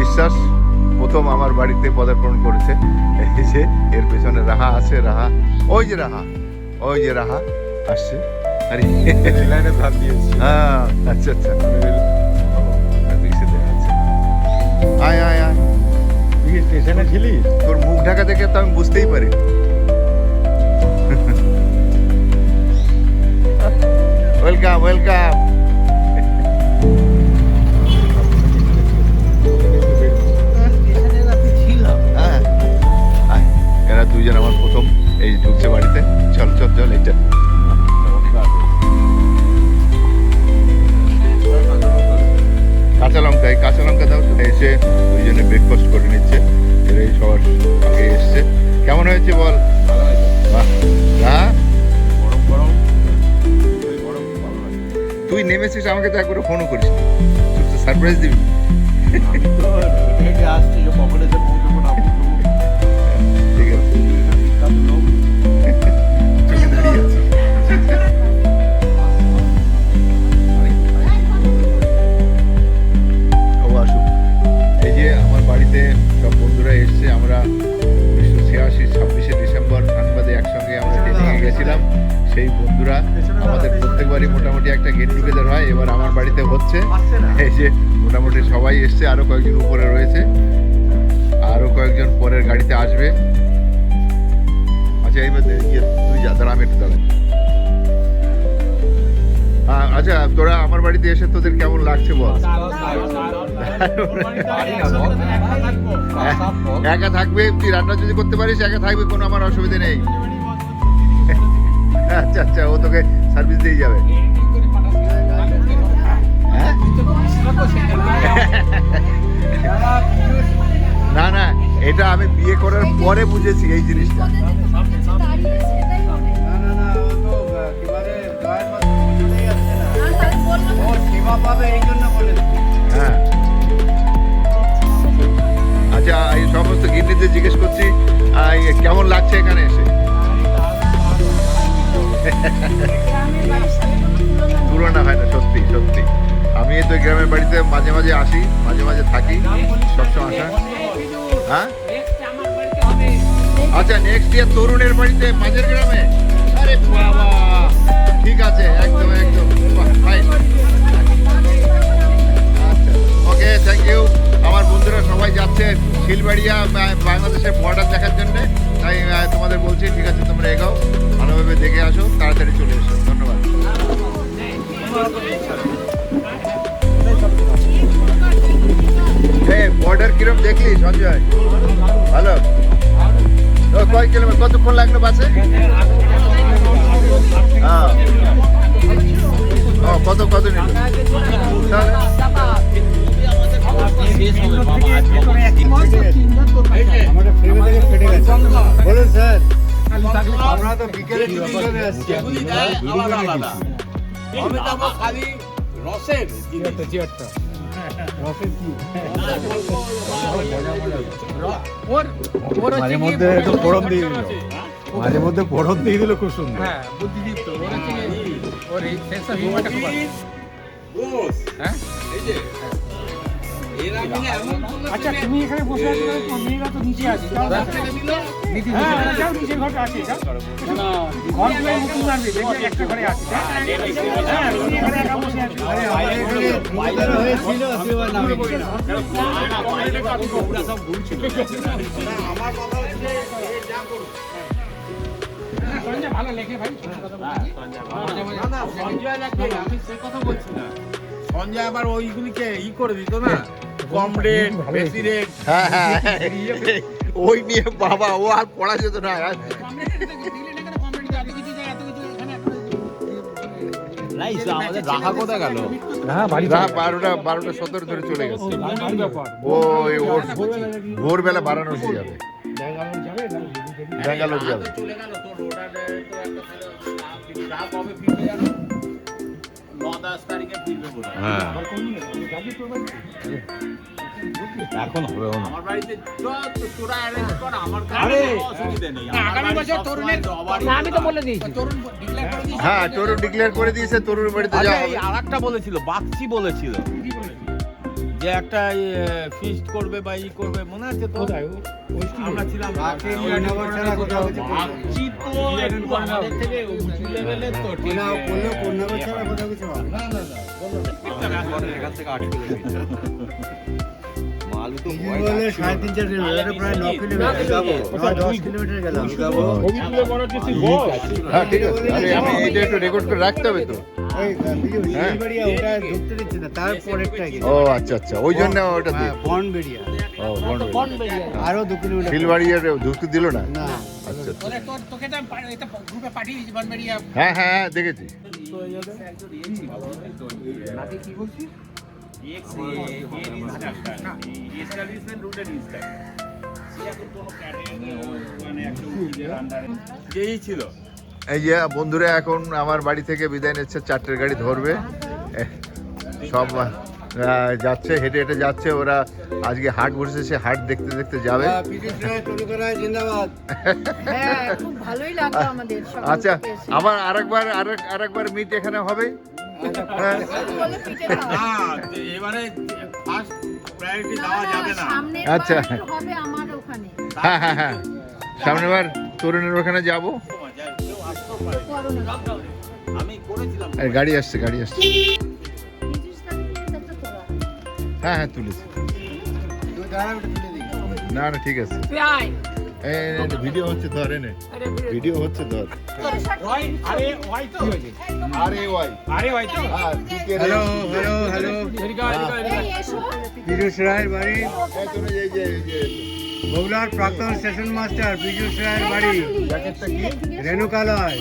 বিশ্বাস প্রথম আমার বাড়িতে পদার্পণ করেছে। এই যে এর পেছনে রাহা আছে, রাহা ওই যে রাহা, ওই যে রাহা আসছে। আরে হ্যাঁ, আচ্ছা আচ্ছা, আয় আয় আয়। তুই স্টেশনে ছিলি? তোর মুখ ঢাকা দেখে তো আমি বুঝতেই পারি। Welcome welcome. হ্যাঁ, এরা দুইজন আমার প্রথম এই ঢুকছে বাড়িতে। চল চল চল, এইটা কাঁচা লঙ্কা, এই কাঁচা লঙ্কা দাও। এসে দুইজনে ব্রেকফাস্ট করে নিচ্ছে। এরাই সবার আগে এসছে। কেমন হয়েছে বল? বাহ, হ্যাঁ তুই নেমেছিস, আমাকে তো একবার ফোনও করিস, সারপ্রাইজ দিবি। ঠিক আছে, চোখে দাঁড়িয়ে আছি। ও আসুক। এই যে আমার বাড়িতে সব বন্ধুরা এসছে। আমরা 1986 26শে ডিসেম্বর ধানবাদে একসঙ্গে আমরা ট্রেনিংয়ে গেছিলাম। সেই বন্ধুরা আমাদের প্রত্যেকবারই মোটামুটি একটা গেট টুগেদার হয়। এবার আমার বাড়িতে হচ্ছে। এই যে মোটামুটি সবাই এসছে, আরো কয়েকজন উপরে রয়েছে, আরো কয়েকজন পরের গাড়িতে আসবে। আচ্ছা এইবার তুই যা, দাঁড়া, আমি একটু দাঁড়াই। আচ্ছা, তোরা আমার বাড়িতে এসে তোদের কেমন লাগছে বল? একা থাকবে, তুই রান্না যদি করতে পারিস একা থাকবে, কোনো আমার অসুবিধা নেই। আচ্ছা আচ্ছা, ও তোকে সার্ভিস দিয়ে যাবে। না না, এটা আমি বিয়ে করার পরে বুঝেছি এই জিনিসটা। হ্যাঁ, আচ্ছা, এই সমস্ত গিন্নিদের জিজ্ঞেস করছি কেমন লাগছে এখানে এসে। তুলনা হয় না, সত্যি সত্যি। আমি তো গ্রামের বাড়িতে মাঝে মাঝে আসি, মাঝে মাঝে থাকি, সবসময় আসা। হ্যাঁ, আচ্ছা, নেক্সট ইয়ার তরুণের বাড়িতে মাঝের গ্রামে। আরে বাবা, ঠিক আছে, একদম একদম ফাইন। আচ্ছা, ওকে, থ্যাংক ইউ। আমার বন্ধুরা সবাই যাচ্ছে শিলবাড়িয়া বাংলাদেশের বর্ডার দেখার জন্য। তাই তোমাদের বলছি, ঠিক আছে, তোমরা এগাও, ভালোভাবে দেখে আসো, তাড়াতাড়ি চলে এসো। ধন্যবাদ। বর্ডার কিরম দেখলি সঞ্জয়? ভালো। কয় কিলোমিটার, কতক্ষণ লাগলো বাসে? হ্যাঁ, কত কত নিল? বলুন স্যার, আমরা তো বিকেলে টিউশনে আসছি। আমি তো খালি রসের মাঝে মধ্যে একটু ফোড়ন দিয়ে দিল, মাঝে মধ্যে ফোড়ন দিয়ে দিল, খুব সুন্দর। হ্যাঁ, বুদ্ধিদীপ্ত। ওর এই সেন্স অফ হিউমারটা খুব ভালো। হ্যাঁ, এই যে এরা মিলে এমন করলো। আচ্ছা, তুমি এখানে বসে আছো, মেয়েরা তো নিচে আছে। যাও নিচের ঘরে আছে, যাও। ঘর দুয়ারে মুখ মারবে, দেখবে একটা ঘরে আছে। হ্যাঁ, তুমি এখানে একা বসে আছো। হয়েছিল আমার কথা হচ্ছে যা করুন। সঞ্জয় ভালো লেখে ভাই। না না, সঞ্জয় লাগবে, আমি সে কথা বলছি না। সঞ্জয় আবার ওইগুলিকে করে দিত না, কম রেট, বেশি রেট। হ্যাঁ হ্যাঁ, ওই নিয়ে বাবা, ও আর পড়া যেত না। রাহা কোথায় গেল? রাহা 12টা 17 ধরে চলে গেছে। ওই ওর ভোরবেলা বারাণসী যাবে, ব্যাঙ্গালোর যাবে। চলে গেল তোর ওটাতে তো একটা কবে ফিরবে জানো? 9-10 তারিখে ফিরবে বলে। হ্যাঁ, এখন হবে না। আমার বাড়িতে তোরা অ্যারেঞ্জ কর, আমার আরে, অসুবিধা নেই। আগামী বছর তরুণের আমি তো বলে দিয়েছি। তরুণ ডিক্লেয়ার করে দিয়েছি। হ্যাঁ, তরুণ ডিক্লেয়ার করে দিয়েছে, তরুণ বাড়িতে যাওয়া হবে। আর একটা বলেছিল, বাগচি বলেছিল যে একটা ফিস্ট করবে বা ই করবে মনে আছে তো? আমরা ছিলাম ভাবছি তো একটু আমাদের থেকে উঁচু লেভেলের তো ঠিক আছে। এখান থেকে 8 কিলোমিটার মালু তো হ্যাঁ ঠিক আছে, আরে আমি এইটা একটু রেকর্ড করে রাখতে হবে তো। ও আচ্ছা আচ্ছা, ওই জন্য ওটা দিয়ে ও বনবেড়িয়া। আরো 2 কিলোমিটার শিলবাড়িয়ার ঢুকতে দিল না? না আচ্ছা আচ্ছা। তোকে তো এটা গ্রুপে পাঠিয়ে দিয়েছি বনবেড়িয়া। হ্যাঁ হ্যাঁ হ্যাঁ দেখেছি। যেই ছিল এই যে বন্ধুরা এখন আমার বাড়ি থেকে বিদায় নিচ্ছে, 4টের গাড়ি ধরবে। সব যাচ্ছে, হেঁটে হেঁটে যাচ্ছে ওরা। আজকে হাট বসেছে, সে হাট দেখতে দেখতে যাবে। জিন্দাবাদ। হ্যাঁ, খুব ভালোই লাগলো আমাদের সবার আচ্ছা, থেকে এসে। আবার আরেকবার মিট এখানে হবে। হ্যাঁ বলে পিঠে খাওয়া। না, এবারে ফার্স্ট প্রায়োরিটি দেওয়া যাবে না। সামনের আচ্ছা। বার হবে আমার ওখানে। হ্যাঁ হ্যাঁ হ্যাঁ, সামনের বার তরুণের ওখানে যাবো। করো না। আমি করেছিলাম। গাড়ি আসছে, গাড়ি আসছে। নিজের সাথে একটা তোরা। হ্যাঁ হ্যাঁ তুলেছি। না না ঠিক আছে। তুই আয়। ভিডিও হচ্ছে ধর, এনে ভিডিও হচ্ছে ধর। আরে ওয়াই তো আরে ওয়াই, আরে ওয়াই তো হ্যাঁ ঠিক আছে। হ্যালো হ্যালো এই এসো। পীযূষ রায়ের বাড়ি এই তোরা এই যে বগুড়ার প্রাক্তন স্টেশন মাস্টার পীযূষ রায়ের বাড়ি জ্যাকেটটা কি? রেণুকালয়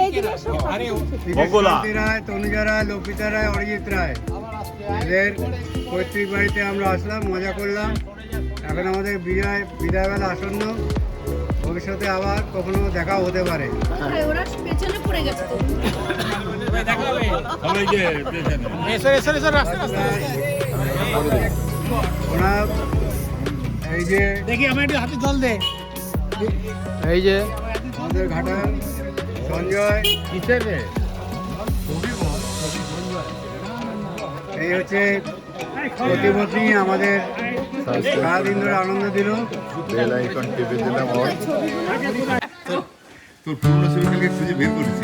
এই দিকে এসো। শান্তি রায়, তনুজা রায়, লপিতা রায়, অরিজিৎ রায়, এদের পৈতৃক বাড়িতে আমরা আসলাম, মজা করলাম। এখন আমাদের বিদায়বেলা আসন্ন, ভবিষ্যতে আবার কখনো দেখা হতে পারে। কোথায়? ওরা পেছনে পড়ে গেছে তো। সবাইকে পেছনে। ওরা এই যে দেখি আমার একটু হাতে জল দে। এই যে আমাদের ঘাটাল সঞ্জয়, কিসের রে? এই হচ্ছে প্রতিবছরই আমাদের সারাদিন ধরে আনন্দ দিল। বেল আইকন টিপে দিলাম। তোর পুরনো ছবি কালকে খুঁজে বের করেছি।